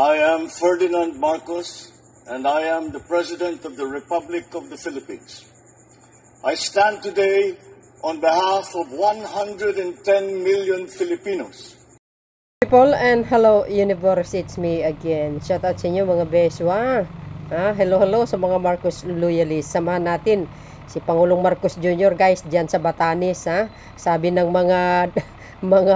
I am Ferdinand Marcos, and I am the President of the Republic of the Philippines. I stand today on behalf of 110 million Filipinos. People and hello universe, it's me again. Shout out sa inyo mga beswa. Hello sa mga Marcos loyalists. Samahan natin si Pangulong Marcos Jr. guys diyan sa Batanes. Sabi ng mga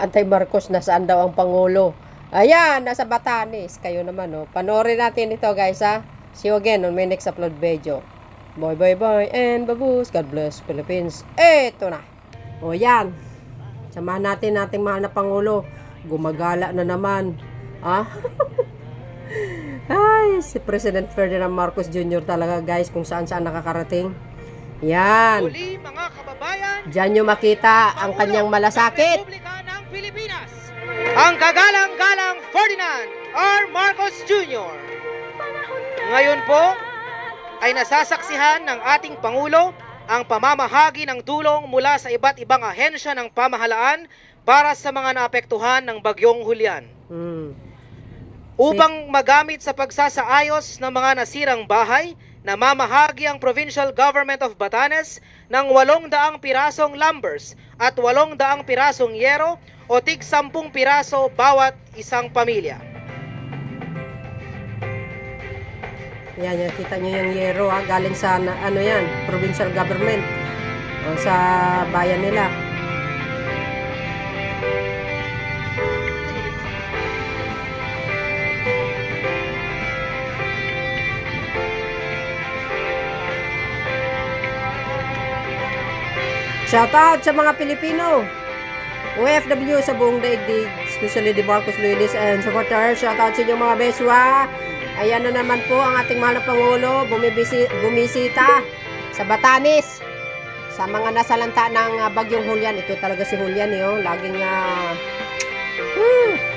anti-Marcos, nasaan daw ang Pangulo? Ayan, nasa Batanes. Kayo naman, panoorin natin ito guys, See you again on my next upload video. Bye and babush. God bless Philippines. Eto na. Yan. Samahan natin ating mahal na Pangulo. Gumagala na naman. Ay, si President Ferdinand Marcos Jr. talaga guys, kung saan nakakarating. Yan. Muli mga kababayan, diyan nyo makita ang kanyang malasakit. Republika ng Pilipinas, ang kagalang-galang Ferdinand R. Marcos Jr. Ngayon po ay nasasaksihan ng ating Pangulo ang pamamahagi ng tulong mula sa iba't ibang ahensya ng pamahalaan para sa mga naapektuhan ng Bagyong Julian. Upang magamit sa pagsasaayos ng mga nasirang bahay, namamahagi ang Provincial Government of Batanes ng 800 pirasong lumbers at 800 pirasong yero o tig 10 piraso bawat isang pamilya. Yan, kita nyo yung yero galing sa yan, Provincial Government sa bayan nila. Shoutout sa mga Pilipino, OFW sa buong daigdig, especially the Marcos loyalists and supporters. Shoutout sa inyo mga beswa. Ayan na naman po ang ating mahal na Pangulo, bumisita sa Batanes sa mga nasalanta ng Bagyong Julian. Ito talaga si Julian, laging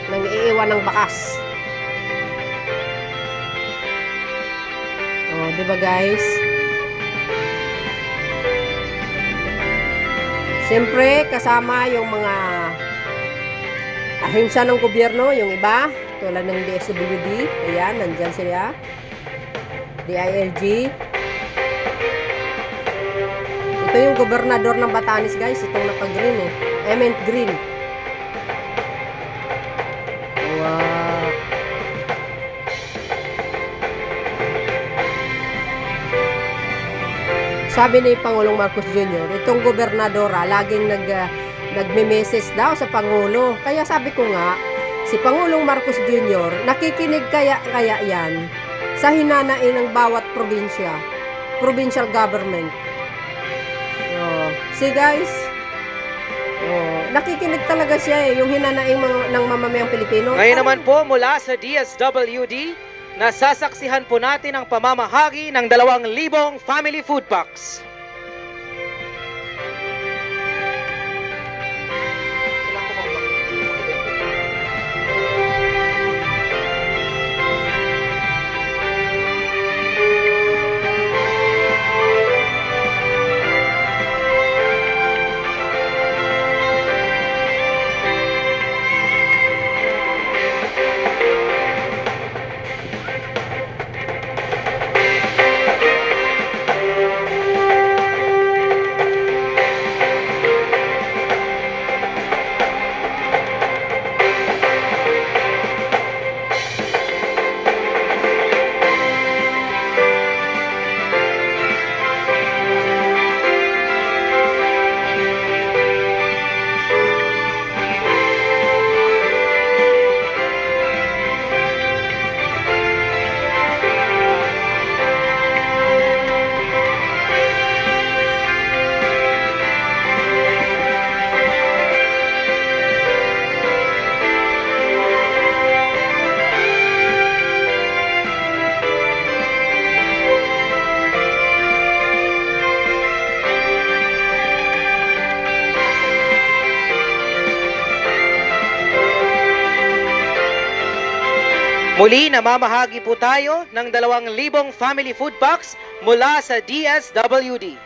nang iiwan ng bakas. Diba guys? Siyempre, kasama yung mga ahensya ng gobyerno, yung iba, tulad ng DSWD, ayan, nandyan sila, DILG. Ito yung gobernador ng Batanes, guys, itong naka-green green. Wow. Sabi ni Pangulong Marcos Jr., itong gobernadora laging nagme-message daw sa Pangulo. Kaya sabi ko nga, si Pangulong Marcos Jr., nakikinig kaya yan sa hinanain ng bawat probinsya, provincial government. See guys, nakikinig talaga siya yung hinanain ng mamamayang Pilipino. Ngayon naman po mula sa DSWD, nasasaksihan po natin ang pamamahagi ng 2,000 family food packs. Muli, namamahagi po tayo ng 2,000 family food packs mula sa DSWD.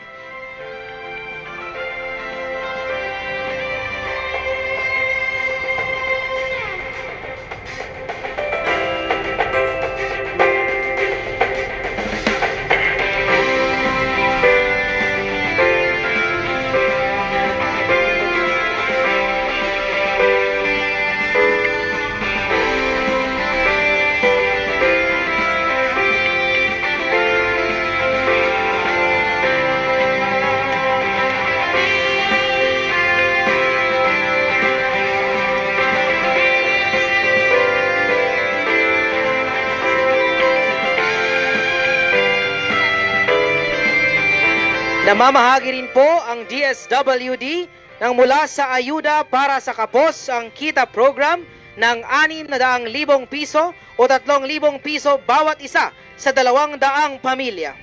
Namamahagi rin po ang DSWD ng mula sa ayuda para sa kapos ang kita program ng 600,000 piso o 3,000 piso bawat isa sa 200 pamilya.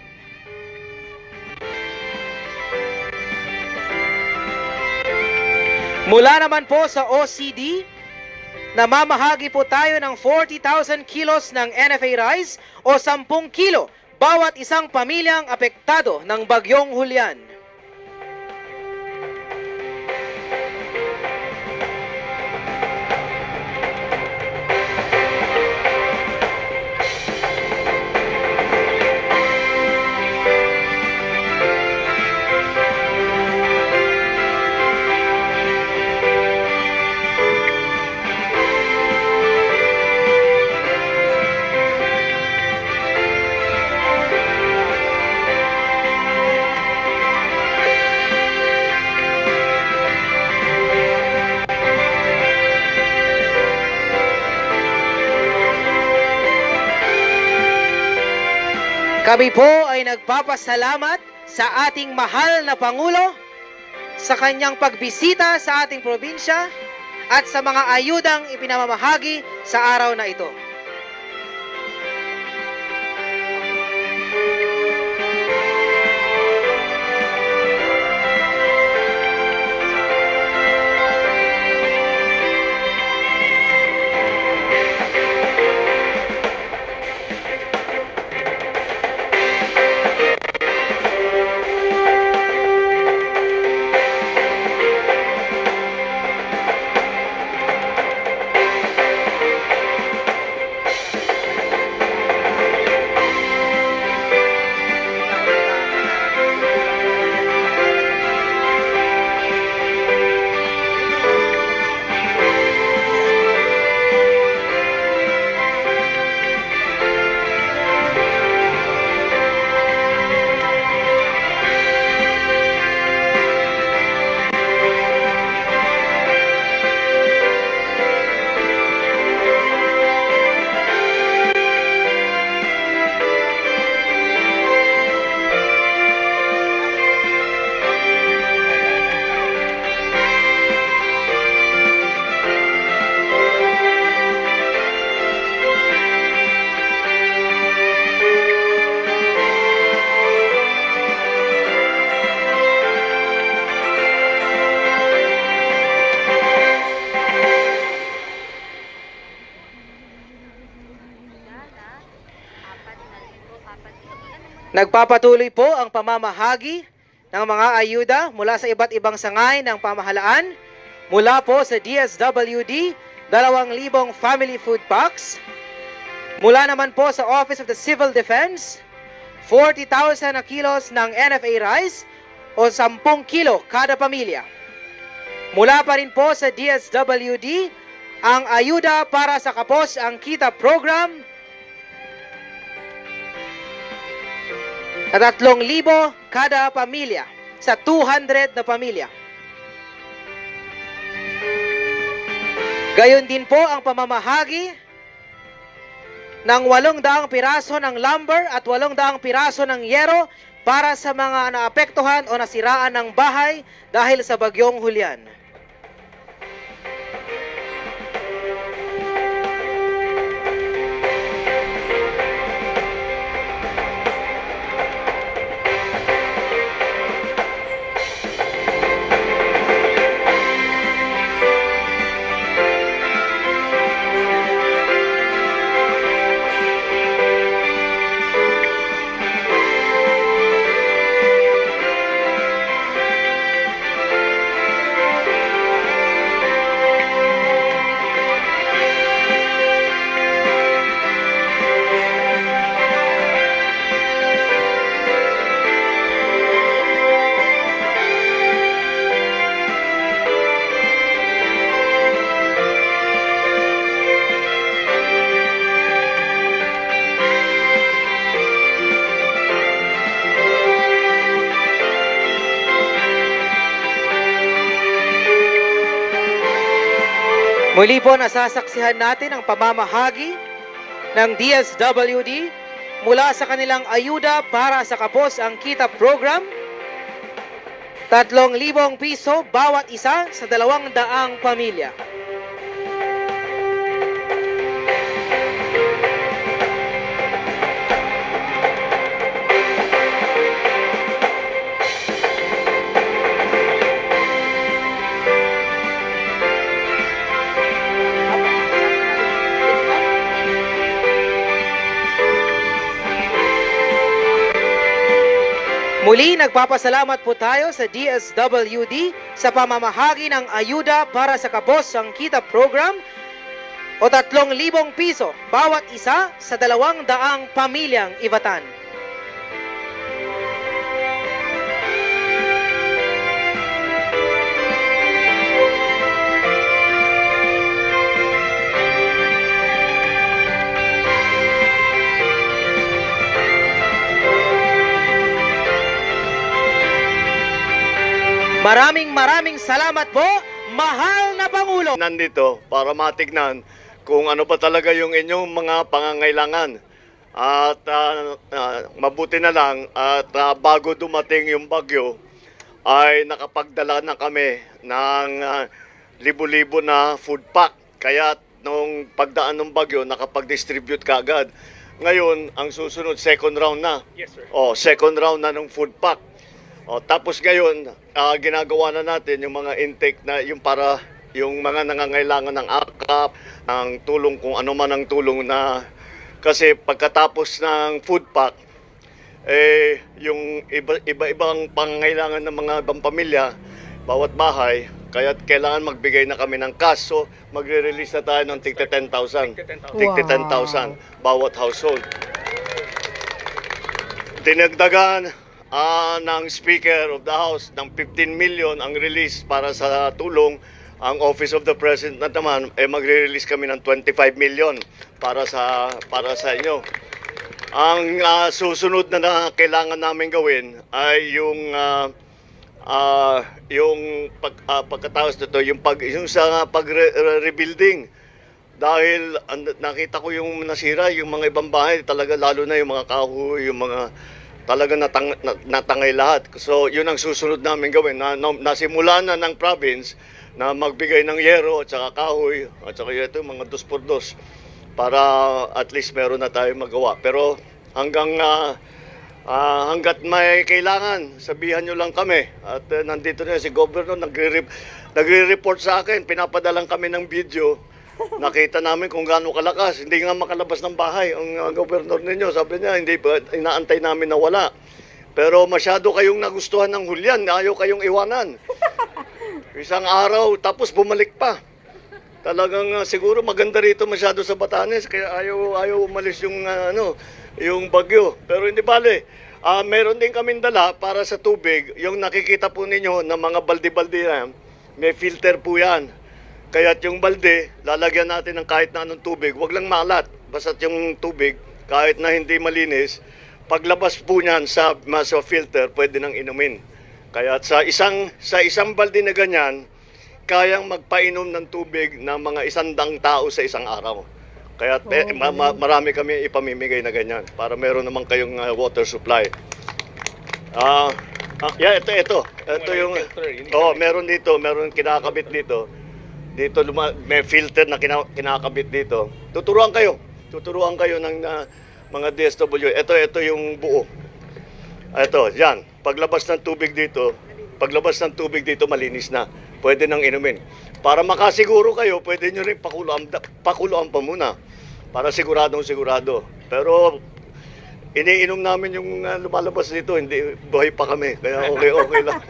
Mula naman po sa OCD, namamahagi po tayo ng 40,000 kilos ng NFA rice o 10 kilo bawat isang pamilyang apektado ng Bagyong Julian. Kami po ay nagpapasalamat sa ating mahal na Pangulo sa kanyang pagbisita sa ating probinsya at sa mga ayudang ipinamamahagi sa araw na ito. Nagpapatuloy po ang pamamahagi ng mga ayuda mula sa iba't ibang sangay ng pamahalaan. Mula po sa DSWD, 2,000 family food packs. Mula naman po sa Office of the Civil Defense, 40,000 na kilos ng NFA rice o 10 kilo kada pamilya. Mula pa rin po sa DSWD, ang ayuda para sa kapos ang kita program na 3,000 kada pamilya sa 200 na pamilya. Gayon din po ang pamamahagi ng 800 piraso ng lumber at 800 piraso ng yero para sa mga naapektuhan o nasiraan ng bahay dahil sa Bagyong Julian. Muli po nasasaksihan natin ang pamamahagi ng DSWD mula sa kanilang ayuda para sa kapos ang kita program 3,000 piso bawat isa sa 200 pamilya. Muli, nagpapasalamat po tayo sa DSWD sa pamamahagi ng ayuda para sa Kabosang Kita Program o 3,000 piso bawat isa sa 200 pamilyang Ivatan. Maraming salamat po, mahal na Pangulo. Nandito para matignan kung ano pa talaga yung inyong mga pangangailangan. At mabuti na lang at bago dumating yung bagyo ay nakapagdala na kami ng libo-libo na food pack. Kaya nung pagdaan ng bagyo nakapag-distribute kaagad. Ngayon, ang susunod second round na. Yes, sir. Second round na ng food pack. Tapos ngayon, ginagawa na natin yung mga intake na yung para yung mga nangangailangan ng AKAP, ng tulong kung ano man ang tulong na kasi pagkatapos ng food pack, yung iba-ibang pangangailangan ng mga ibang pamilya, bawat bahay, kaya kailangan magbigay na kami ng cash. So, magre-release na tayo ng tigta 10,000. Tigta 10,000 bawat household. Dinagdagan ng Speaker of the House ng 15 million ang release para sa tulong. Ang Office of the President na naman magre-release kami ng 25 million para sa inyo. Ang susunod na kailangan namin gawin ay pagkatapos nito yung sa pag-rebuilding. Dahil nakita ko yung nasira, yung mga ibang bahay, talaga lalo na yung mga kahoy, yung mga talaga natangay lahat. So, yun ang susunod namin gawin. Nasimula na ng province na magbigay ng yero at saka kahoy at saka ito, mga 2x2 para at least meron na tayo magawa. Pero hanggat may kailangan, sabihan nyo lang kami. At nandito na si Governor, nagre-report sa akin, pinapadalang kami ng video. Nakita namin kung gaano kalakas. Hindi nga makalabas ng bahay ang gobernador ninyo. Sabi niya, hindi ba, inaantay namin na wala. Pero masyado kayong nagustuhan ng Hulyan. Ayaw kayong iwanan. Isang araw, tapos bumalik pa. Talagang siguro maganda rito masyado sa Batanes. Kaya ayaw umalis yung bagyo. Pero hindi bale. Meron din kaming dala para sa tubig. Yung nakikita po ninyo na mga balde-balde yan, may filter po yan. Kaya't yung balde, lalagyan natin ng kahit na anong tubig, wag lang maalat. Basta't yung tubig, kahit na hindi malinis, paglabas po niyan sa filter, pwede nang inumin. Kaya sa isang balde na ganyan, kayang magpainom ng tubig ng mga 100 tao sa isang araw. Kaya marami kami ipamimigay na ganyan para meron naman kayong water supply. Ito yung meron dito, meron kinakabit dito. Dito may filter na kinakabit dito. Tuturuan kayo ng mga DSW. Ito yung buo. Ito, yan. Paglabas ng tubig dito, malinis na. Pwede nang inumin. Para makasiguro kayo, pwede nyo rin pakuluan pa muna. Para sigurado. Pero iniinom namin yung lumalabas dito, hindi buhay pa kami. Kaya okay lang.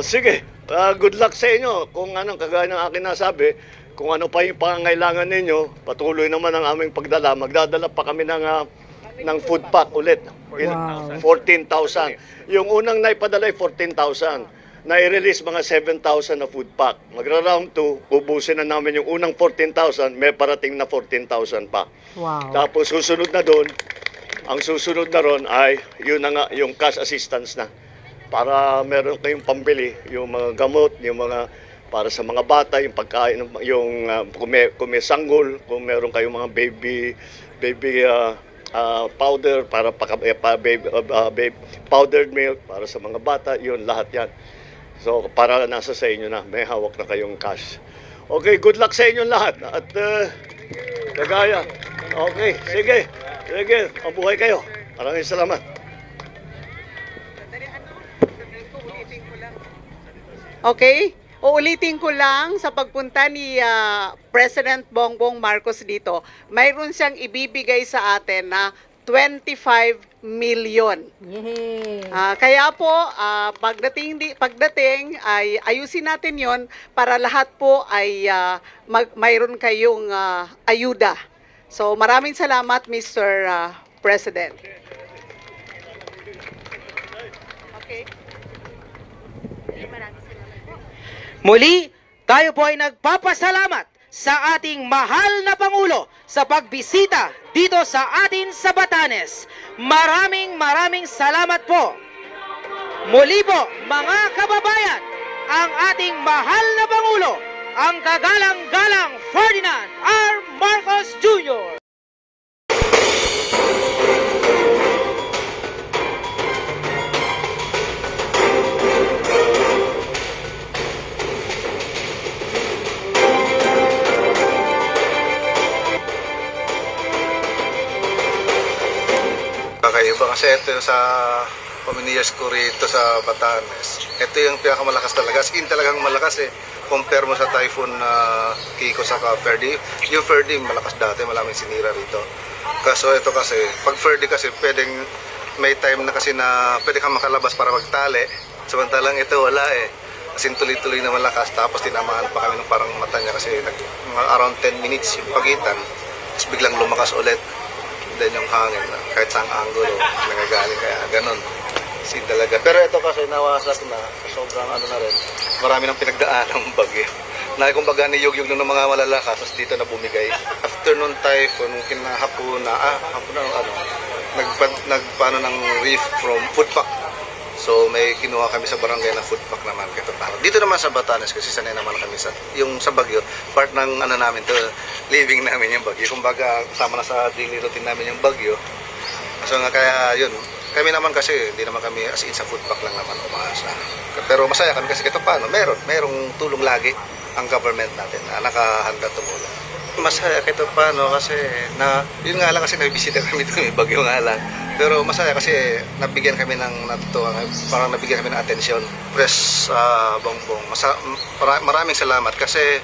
Sige. Good luck sa inyo. Kung kagaya ng akin nasabi, kung ano pa yung pangangailangan ninyo, patuloy naman ang aming pagdala. Magdadala pa kami ng food pack ulit. Wow. 14,000. Yung unang naipadala ay 14,000. Na-release mga 7,000 na food pack. Magra-round 2, ubusin na namin yung unang 14,000, may parating na 14,000 pa. Wow. Tapos susunod na doon, ang susunod na ron ay yun na nga, yung cash assistance na. Para meron kayong pambili, yung mga gamot, yung mga para sa mga bata, yung pagkain, yung kung may sanggol, kung meron kayong mga baby powder para powdered milk para sa mga bata, yun, lahat yan. So, para nasa sa inyo na, may hawak na kayong cash. Okay, good luck sa inyo lahat. At, kagaya. Okay, sige. Sige, mabuhay kayo. Maraming salamat. Okay, uulitin ko lang sa pagpunta ni President Bongbong Marcos dito, mayroon siyang ibibigay sa atin na 25 million. Yay! Kaya po, pagdating ay ayusin natin yon para lahat po ay mayroon kayong ayuda. So maraming salamat, Mr. President. Okay. Muli, tayo po ay nagpapasalamat sa ating mahal na Pangulo sa pagbisita dito sa atin sa Batanes. Maraming salamat po. Muli po, mga kababayan, ang ating mahal na Pangulo, ang kagalang-galang Ferdinand R. Marcos Jr. Kakaiba kasi ito sa pamiliyas ko rito sa Batanes. Ito yung pinakamalakas talaga. As in talagang malakas eh. Compare mo sa Typhoon Kiko sa Ferdy. Yung Ferdy malakas dati, maraming sinira rito. Kaso ito kasi, pag Ferdy kasi pwedeng may time na kasi na pwede kang makalabas para magtali. Samantalang ito wala eh. As in tuloy-tuloy na malakas. Tapos tinamaan pa kami ng parang mata niya kasi around 10 minutes yung pagitan. Tapos biglang lumakas ulit. Then yung hangin na kahit saang angulo nagagaling, kaya ganun sin talaga. Pero ito kasi nawasak na, sobrang ano na rin, marami nang pinagdaan ng bagyo na kumbaga niyog-yog ng mga malalakas, tapos dito na bumigay. After nung typhoon, kinahapon na nagpaano ng reef from food pack. So may kinuha kami sa barangay na food pack naman. Dito naman sa Batanes kasi sanay naman kami sa yung sa bagyo, part ng ano namin to, living namin yung bagyo. Kumbaga kasama na sa daily routine namin yung bagyo. So nga kaya yun, kami naman kasi hindi naman kami as in sa food pack lang naman umaasa. Pero masaya kami kasi ito paano, merong tulong lagi ang government natin na nakahanda tumulong. Masaya kahit paano kasi na yun nga lang kasi nabisita kami dito, may bagyo nga lang. Pero masaya kasi nabigyan kami ng natutuwa, parang nabigyan kami ng atensyon. Press Bongbong, maraming salamat kasi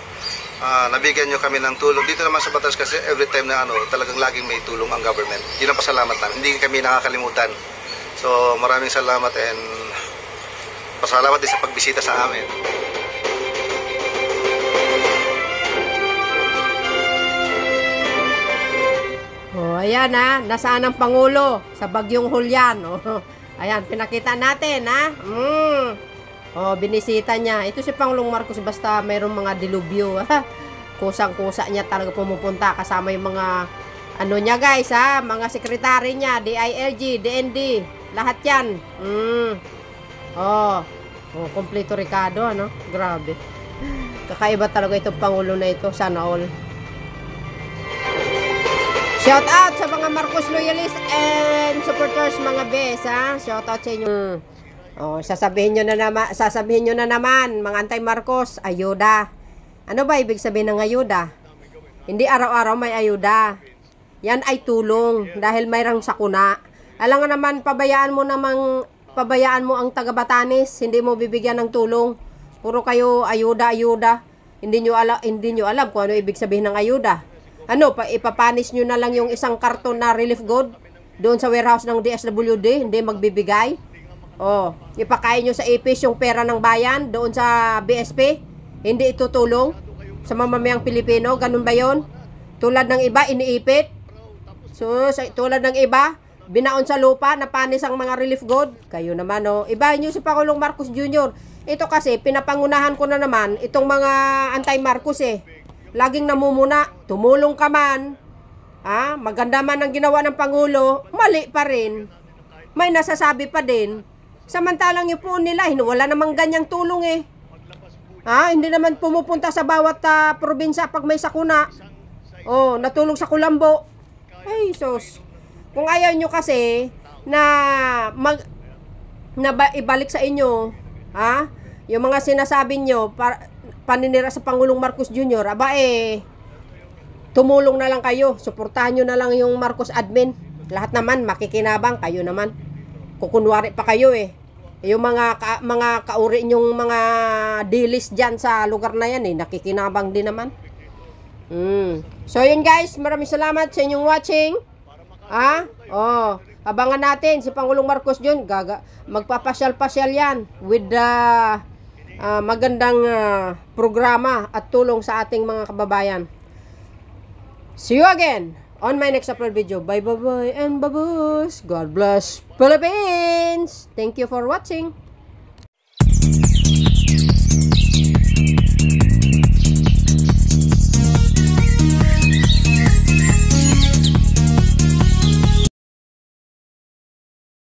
nabigyan nyo kami ng tulong. Dito naman sa Batas kasi every time na talagang laging may tulong ang government. Yun ang pasalamat namin, hindi kami nakakalimutan. So maraming salamat and pasalamat din sa pagbisita sa amin. Oh, ayan nasaan ang Pangulo sa Bagyong Hulyan. Oh, ayan, pinakita natin Oh, binisita niya. Ito si Pangulong Marcos basta mayroong mga dilubyo. Kusang-kusa niya talaga pumupunta kasama yung mga ano niya guys mga sekretary niya, DILG, DND, lahat yan. Oh, kompleto Ricardo Grabe. Kakaiba talaga itong Pangulo na ito, sana all. Shout out sa mga Marcos loyalists and supporters mga bes Shout out sa inyo. Oh, sasabihin nyo na naman mga anti-Marcos, ayuda. Ano ba ibig sabihin ng ayuda? Hindi araw-araw may ayuda. Yan ay tulong dahil mayroong sakuna. Alam nga naman pabayaan mo ang taga Batanes, hindi mo bibigyan ng tulong. Puro kayo ayuda. Hindi nyo alam kung ano ibig sabihin ng ayuda. Ipapanis nyo na lang yung isang karton na relief good doon sa warehouse ng DSWD, hindi magbibigay. Oh, ipakain nyo sa ipis yung pera ng bayan doon sa BSP, hindi itutulong sa mamamayang Pilipino. Ganun ba yon? Tulad ng iba, iniipit. So, tulad ng iba, binaon sa lupa na panis ang mga relief good. Kayo naman, ibahin nyo si Pangulong Marcos Jr. Ito kasi, pinapangunahan ko na naman itong mga anti-Marcos laging namumuna, tumulong ka man, maganda man ang ginawa ng Pangulo, mali pa rin. May nasasabi pa din. Samantalang yung po nila, wala namang ganyang tulong hindi naman pumupunta sa bawat probinsya pag may sakuna. Oh, natulong sa Kulambo. Ay, sus. Kung ayaw nyo kasi na ibalik sa inyo, ha? Yung mga sinasabi nyo, paninira sa Pangulong Marcos Jr., tumulong na lang kayo. Suportahan nyo na lang yung Marcos admin. Lahat naman, makikinabang. Kayo naman. Kukunwari pa kayo Yung mga kauri nyong mga dilis dyan sa lugar na yan nakikinabang din naman. So yun guys, maraming salamat sa inyong watching. Abangan natin si Pangulong Marcos Jr. Magpapasyal-pasyal yan with the magandang programa at tulong sa ating mga kababayan. See you again on my next upload video. Bye and babush. God bless Philippines. Thank you for watching.